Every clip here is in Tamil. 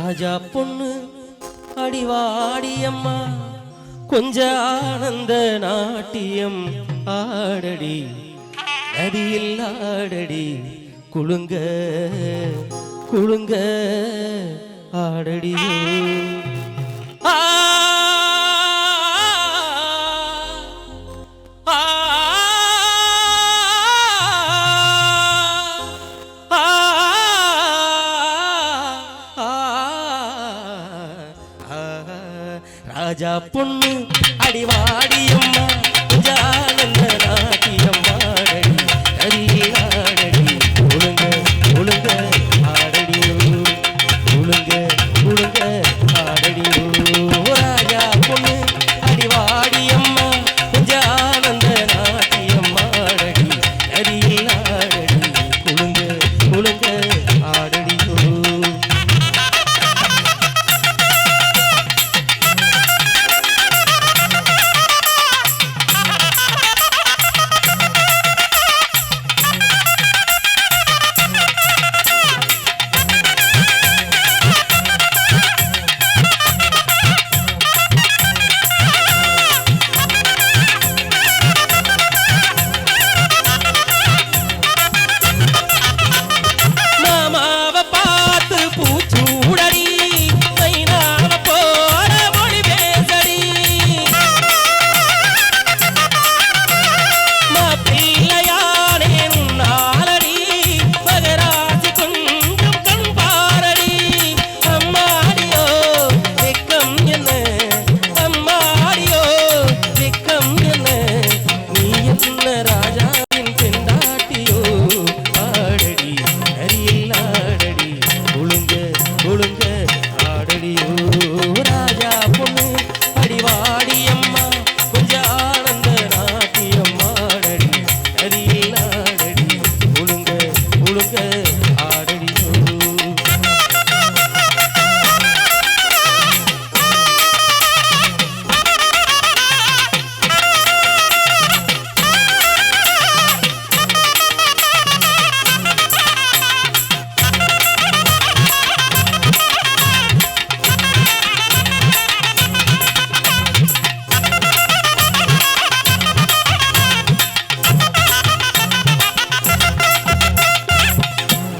ராஜா பொண்ணு அடிவாடி அம்மா கொஞ்ச ஆனந்த நாட்டியம் ஆடடி நதியில் ஆடடி குளுங்க குளுங்க ஆடடியோ ராஜா பொண்ணு அடிவாடி அம்மா ஜானந்த நாட்டியம் ஆடடி நதியில் ஆடடி குளுங்க குளுங்க ஆடடியோ குளுங்க குளுங்க ஆடடியோ ராஜா பொண்ணு அடிவாடி அம்மா ஜானந்த நாட்டியம் ஆடடி நதியில் ஆடடி குளுங்க குளுங்க ஆடடியோ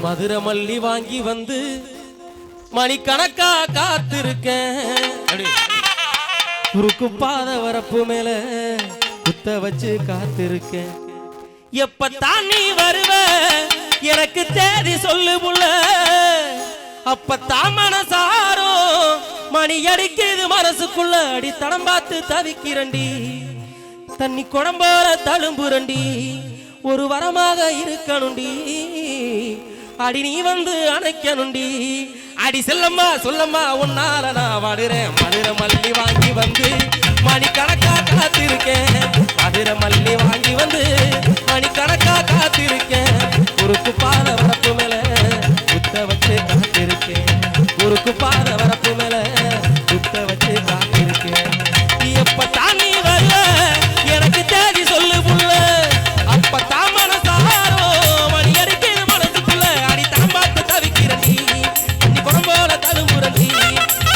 மதுரை மல்லி வாங்கி வந்து மணிக்கணக்கா காத்திருக்கேன் குறுக்கு பாத வரப்பு மேல குத்த வச்சு காத்திருக்கேன் எப்பத்தான் நீ வருவ எனக்கு தேதி சொல்லு புள்ள அப்பத்தான் மனசாரோ மணி அடிக்குது மனசுக்குள்ள அடி தடம் பார்த்து தவிக்கிறண்டி தண்ணி குடம்போல தழும்புரண்டி ஒரு வரமாக இருக்கணுண்டி அடி நீ வந்து அணைக்கணுண்டி அடி செல்லம்மா சொல்லம்மா உன்னால நான் வாடுறேன் மதுரை மல்லி வாங்கி வந்து மணிக்கணக்கா காத்திருக்கேன் மதுரை மல்லி வாங்கி வந்து மணிக்கணக்கா காத்திருக்கேன் குறுக்கு பாத வரப்பு மேல குத்த வச்சு காத்திருக்கேன் குறுக்கு பாத வரப்பு மேல குத்த வச்சு காத்திருக்கேன் எப்பத்தான் நீ வரல எனக்கு தேதி சொல்லு புள்ள அப்பத்தான் மனசாரோ மணி அடிக்குது மனசுக்குள்ள அடி தரம் பார்த்து தவிக்கிறண்டி தண்ணி குடம் போல தழும்புரண்டி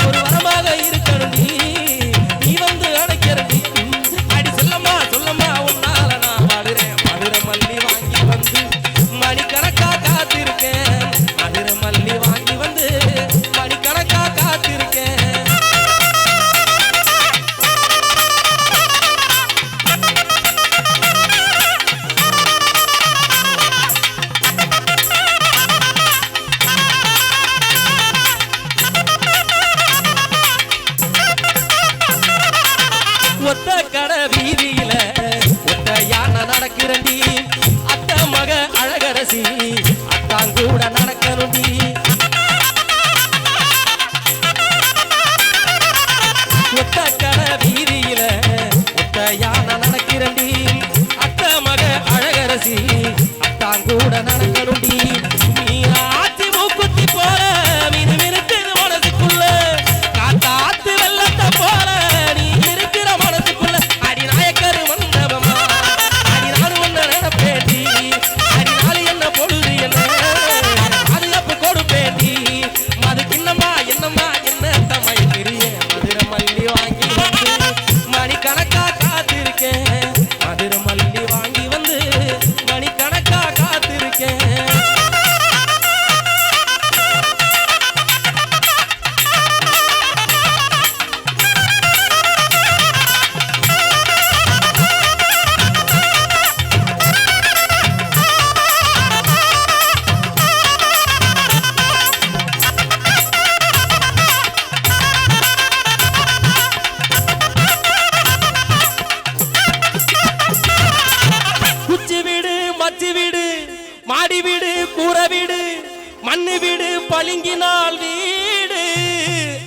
ஒரு வரமாக இருக்கணுண்டி நீ வந்து அடைக்கிறண்டி அடி சொல்லம்மா சொல்லம்மா உன்னால நான் வாடுறேன் மதுரை மல்லி வாங்கி வந்து மணிக்கணக்கா காத்து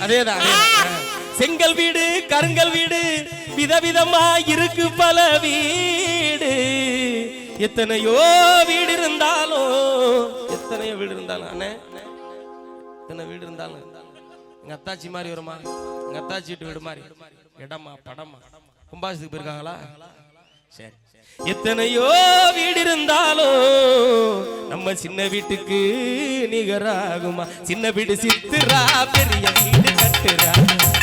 அதேதான். செங்கல் வீடு கருங்கல் வீடு விதவிதமா இருக்கு பல வீடு. எத்தனையோ வீடு இருந்தாலும் அண்ணே எத்தனை வீடு இருந்தாலும் எங்க அத்தாச்சி மாதிரி வருமா, எங்க அத்தாச்சி வீட்டு வீடு மாதிரி இடமா படமா கும்பாசத்துக்கு போயிருக்காங்களா? சரி, எத்தனையோ வீடு இருந்தாலும் நம்ம சின்ன வீட்டுக்கு நிகராகுமா? சின்ன வீடு சித்துரா பெரிய வீடு கட்டுறா,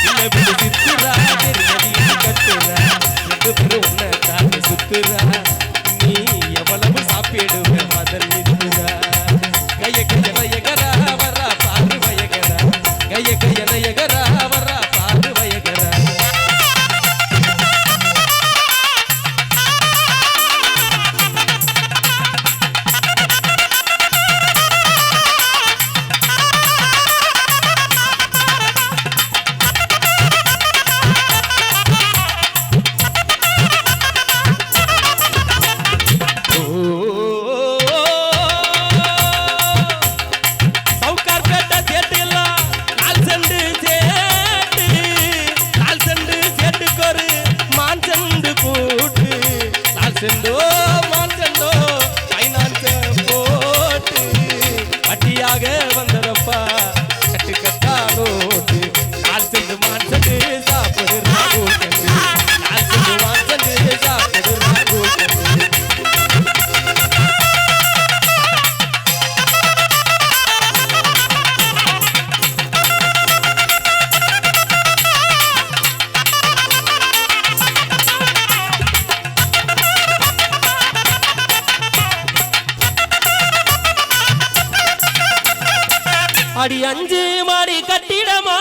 சின்ன வீடு சித்துரா பெரிய வீடு கட்டுறா, ரெண்டு பேரும் ஒன்ன தாண்டி சுத்துறா, நீ எவ்வளவு சாப்பிடுவ மதன் நிற்கிறா, கைய கையல எகரா வரா பாரு வயகரா, கைய கையல எகரா வரா பாரு வயகரா. வந்ததப்பா கட்டு கட்டாலோட்டு நாள் சென்று மான் சென்று சாப்பிடு ராகூல் கண்டு, நாள் சென்று மான் சென்று சாப்பிடு ராகூல் கண்டு. அடி 5 மாடி கட்டிடமா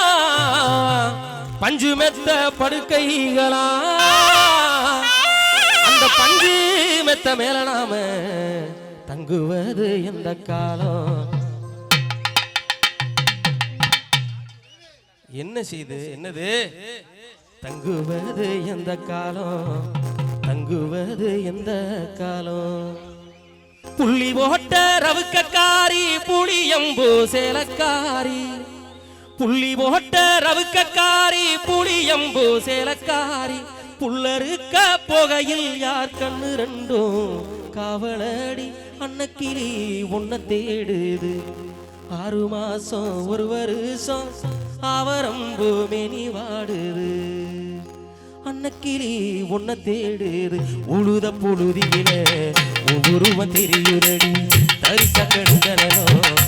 பஞ்சு மெத்த படுக்கைகளா, அந்த பஞ்சு மெத்த மேல நாம தங்குவது எந்த காலம்? என்ன செய்து என்னது தங்குவது எந்த காலம்? தங்குவது எந்த காலம்? புள்ளி போட்ட ரவுக்கக்காரி புளியம்பு சேலக்காரி, புள்ளி போட்ட ரவுக்கக்காரி புளியம்பு சேலக்காரி, புள்ளருக்க போகையில் யார் கண்ணு ரெண்டும் காவலடி அன்னக்கிளி உன்னை தேடுது, 6 மாசம் 1 வருஷம் அவரம்பு மேனி வாடுது, அன்னக்கிளி உன்னை தேடுது, உழுத புழுதியில ஒவ்வொருவன் தெரியுதடி தரிச கெடுதலும்